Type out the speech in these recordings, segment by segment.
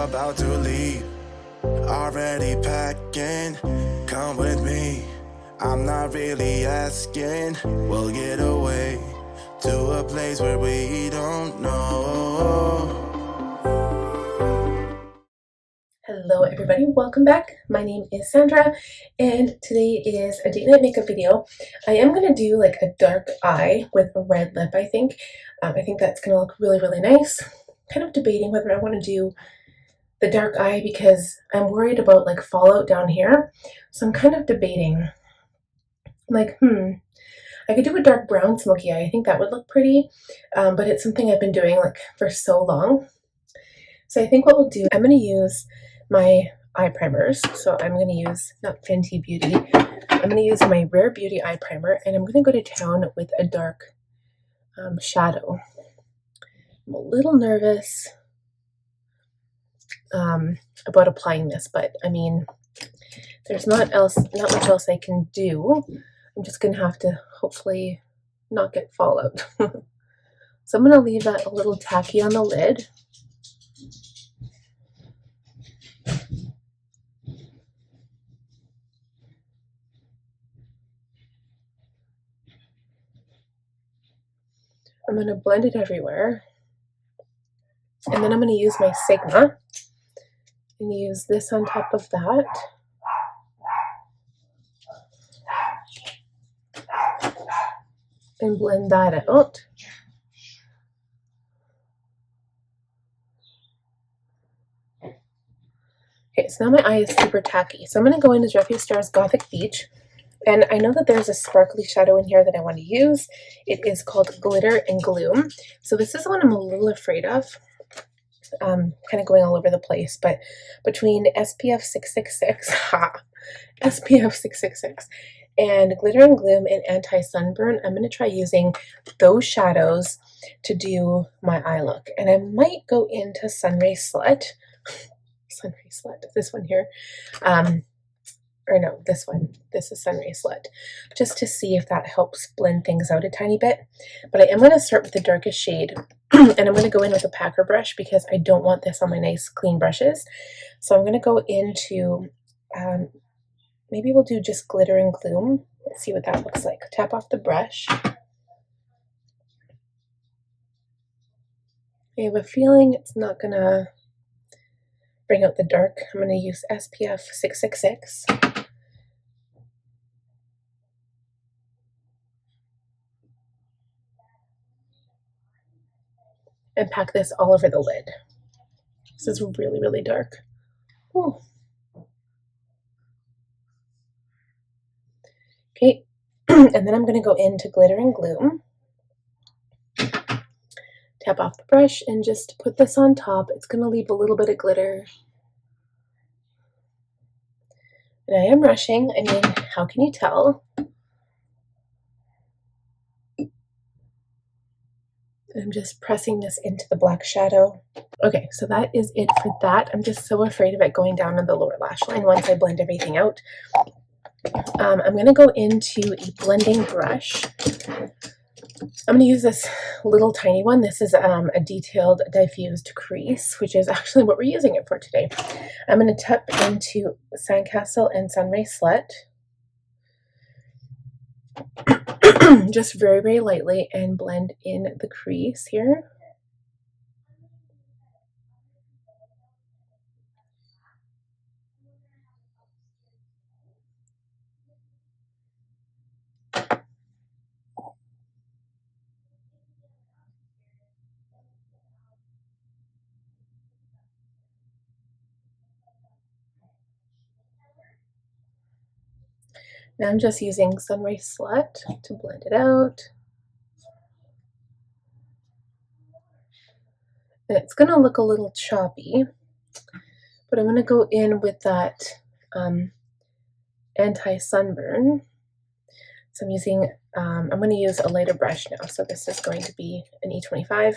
about to leave. Already packing, come with me. I'm not really asking. We'll get away to a place where we don't know. Hello everybody, welcome back. My name is Sandra and today is a date night makeup video. I am going to do like a dark eye with a red lip, I think. I think that's going to look really nice. Kind of debating whether I want to do the dark eye because I'm worried about like fallout down here. So I'm kind of debating like, I could do a dark brown smoky eye. I think that would look pretty, but it's something I've been doing like for so long. So I think what we'll do, I'm going to use my eye primers. So I'm going to use, not Fenty Beauty, I'm going to use my Rare Beauty eye primer, and I'm going to go to town with a dark shadow. I'm a little nervous about applying this, but I mean, there's not much else I can do. I'm just going to have to hopefully not get fallout. So I'm going to leave that a little tacky on the lid. I'm going to blend it everywhere, and then I'm going to use my Sigma and use this on top of that. And blend that out. Okay, so now my eye is super tacky. So I'm going to go into Jeffree Star's Gothic Beach. And I know that there's a sparkly shadow in here that I want to use. It is called Glitter and Gloom. So this is the one I'm a little afraid of. Kind of going all over the place. But between SPF 666, SPF 666, and Glitter and Gloom and Anti-Sunburn, I'm going to try using those shadows to do my eye look. And I might go into Sunray Slut. Sunray Slut, this one here. Or no, this one. This is Sunray Slut. Just to see if that helps blend things out a tiny bit. But I am going to start with the darkest shade. And I'm going to go in with a packer brush because I don't want this on my nice clean brushes. So I'm going to go into, maybe we'll do just Glitter and Gloom. Let's see what that looks like. Tap off the brush. I have a feeling it's not going to bring out the dark. I'm going to use SPF 666. And pack this all over the lid. This is really dark. Ooh. Okay, and then I'm going to go into Glitter and Gloom. Tap off the brush and just put this on top. It's going to leave a little bit of glitter. And I am rushing. I mean, how can you tell? I'm just pressing this into the black shadow. Okay, so that is it for that. I'm just so afraid of it going down in the lower lash line once I blend everything out. I'm going to go into a blending brush. I'm going to use this little tiny one. This is a detailed diffused crease, which is actually what we're using it for today. I'm going to tap into Sandcastle and Sunray Slut. Just very lightly and blend in the crease here. Now I'm just using Sunray Slut to blend it out. And it's going to look a little choppy, but I'm going to go in with that Anti-Sunburn. So I'm going to use a lighter brush now. So this is going to be an E25.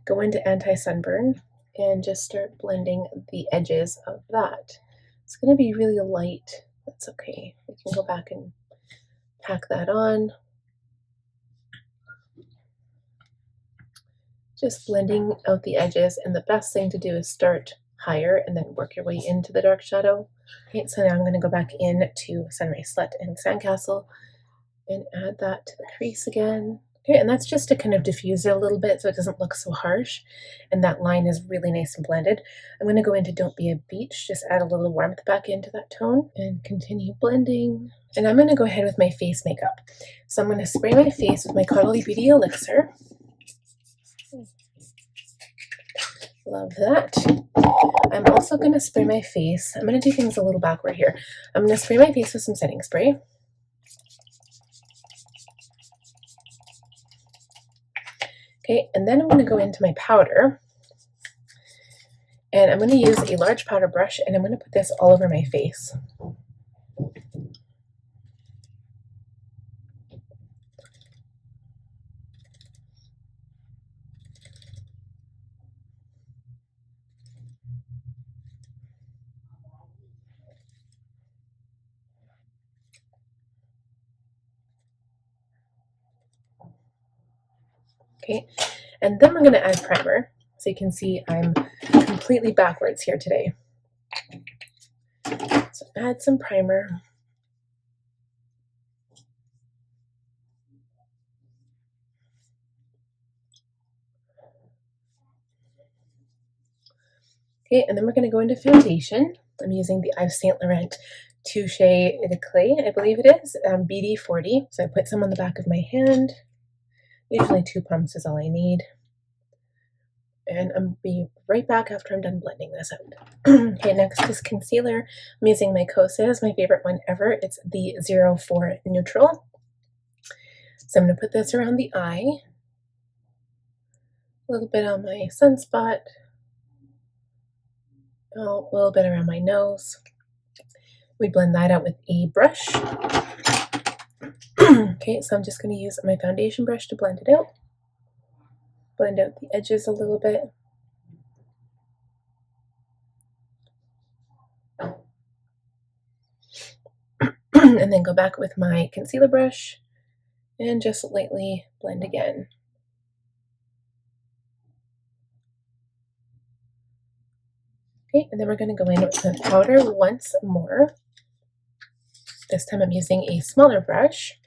Go into Anti-Sunburn and just start blending the edges of that. It's going to be really light. That's okay. We can go back and pack that on. Just blending out the edges, and the best thing to do is start higher and then work your way into the dark shadow. Okay, so now I'm going to go back in to Sunrise Slut and Sandcastle and add that to the crease again. Okay, and that's just to kind of diffuse it a little bit so it doesn't look so harsh, and that line is really nice and blended. I'm going to go into Don't Be a Beach, just add a little warmth back into that tone and continue blending. And I'm going to go ahead with my face makeup. So I'm going to spray my face with my Caudalie Beauty Elixir. Love that. I'm also going to spray my face. I'm going to do things a little backward here. I'm going to spray my face with some setting spray. Okay, and then I'm going to go into my powder, and I'm going to use a large powder brush, and I'm going to put this all over my face. Okay, and then we're going to add primer. So you can see I'm completely backwards here today. So add some primer. Okay, and then we're going to go into foundation. I'm using the Yves Saint Laurent Touche Eclait, I believe it is, BD40. So I put some on the back of my hand. Usually 2 pumps is all I need. And I'll be right back after I'm done blending this out. Okay, next is concealer. I'm using my Kosas, my favorite one ever. It's the 04 Neutral. So I'm going to put this around the eye, a little bit on my sunspot, a little bit around my nose. We blend that out with a brush. Okay, so I'm just going to use my foundation brush to blend it out. Blend out the edges a little bit. And then go back with my concealer brush and just lightly blend again. Okay, and then we're going to go in with the powder once more. This time I'm using a smaller brush.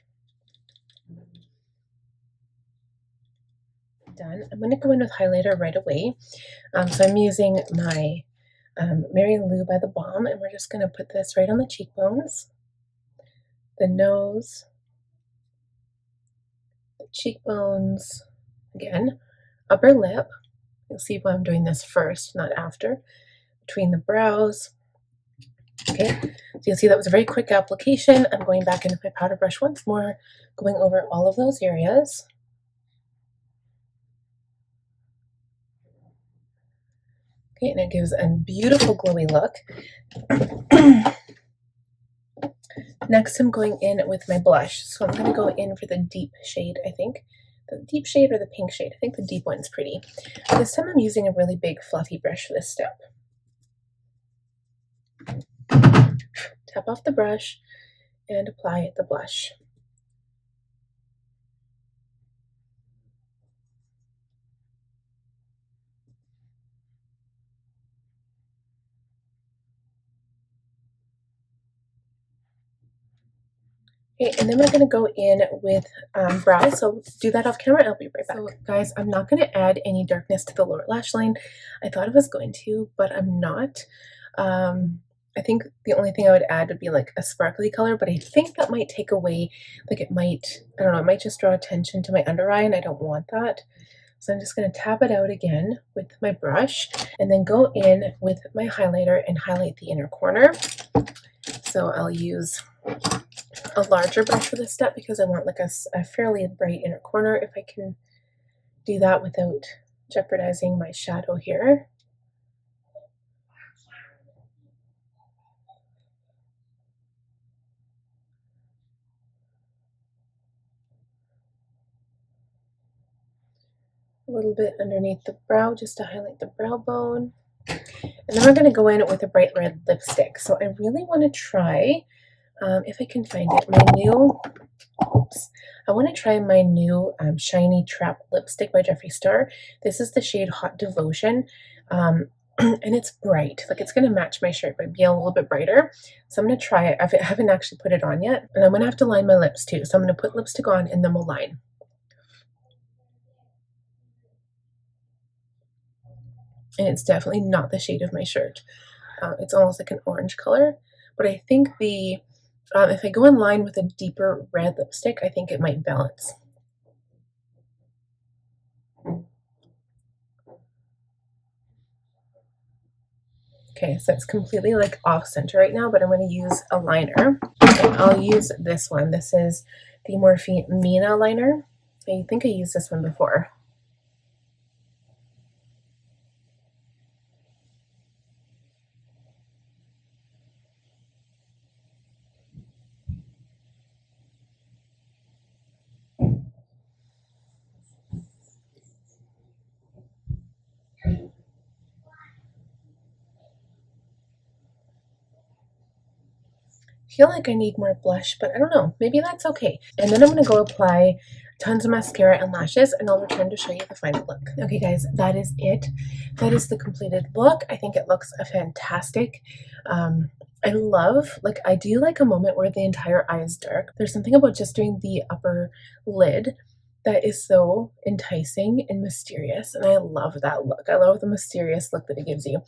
Done. I'm going to go in with highlighter right away. So I'm using my Mary Lou by the Balm, and we're just going to put this right on the cheekbones, the nose, the cheekbones, again, upper lip. You'll see why I'm doing this first, not after. Between the brows. Okay, so you'll see that was a very quick application. I'm going back into my powder brush once more, going over all of those areas. Okay, and it gives a beautiful glowy look. Next, I'm going in with my blush. So I'm going to go in for the deep shade, I think. The deep shade or the pink shade. I think the deep one's pretty. This time I'm using a really big fluffy brush for this step. Tap off the brush and apply the blush. Okay, and then we're going to go in with brow. So do that off camera. I'll be right back. So guys, I'm not going to add any darkness to the lower lash line. I thought I was going to, but I'm not. I think the only thing I would add would be like a sparkly color, but I think that might take away, like it might, I don't know, it might just draw attention to my under eye, and I don't want that. So I'm just going to tap it out again with my brush and then go in with my highlighter and highlight the inner corner. So I'll use a larger brush for this step because I want like a fairly bright inner corner, if I can do that without jeopardizing my shadow here. A little bit underneath the brow just to highlight the brow bone. And then we're going to go in with a bright red lipstick. So I really want to try, if I can find it, my new, I want to try my new Shiny Trap lipstick by Jeffree Star. This is the shade Hot Devotion. and it's bright. Like it's gonna match my shirt, but be a little bit brighter. So I'm gonna try it. I haven't actually put it on yet, and I'm gonna have to line my lips too. So I'm gonna put lipstick on and then we'll line. And it's definitely not the shade of my shirt. It's almost like an orange color, but I think the if I go in line with a deeper red lipstick, I think it might balance. Okay, so it's completely like off center right now, but I'm going to use a liner. And I'll use this one. This is the Morphe Mina liner. I think I used this one before. Feel like I need more blush, but I don't know, maybe that's okay. And then I'm going to go apply tons of mascara and lashes, and I'll return to show you the final look. Okay guys, that is it. That is the completed look. I think it looks fantastic. I love, like, I do like a moment where the entire eye is dark. There's something about just doing the upper lid that is so enticing and mysterious, and I love that look. I love the mysterious look that it gives you.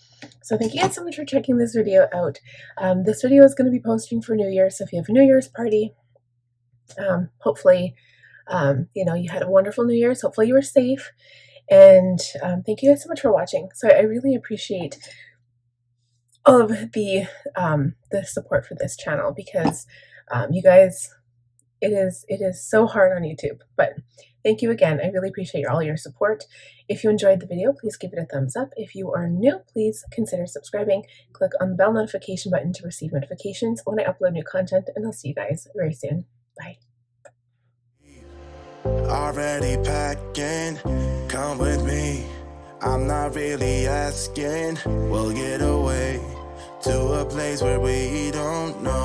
So thank you guys so much for checking this video out. This video is going to be posting for New Year, so if you have a New Year's party, hopefully you know, you had a wonderful New Year's. Hopefully you were safe, and thank you guys so much for watching. So I really appreciate all of the support for this channel, because you guys, it is so hard on YouTube, but thank you again. I really appreciate all your support. If you enjoyed the video, please give it a thumbs up. If you are new, please consider subscribing. Click on the bell notification button to receive notifications when I upload new content, and I'll see you guys very soon. Bye. Already packing, come with me. I'm not really asking. We'll get away to a place where we don't know.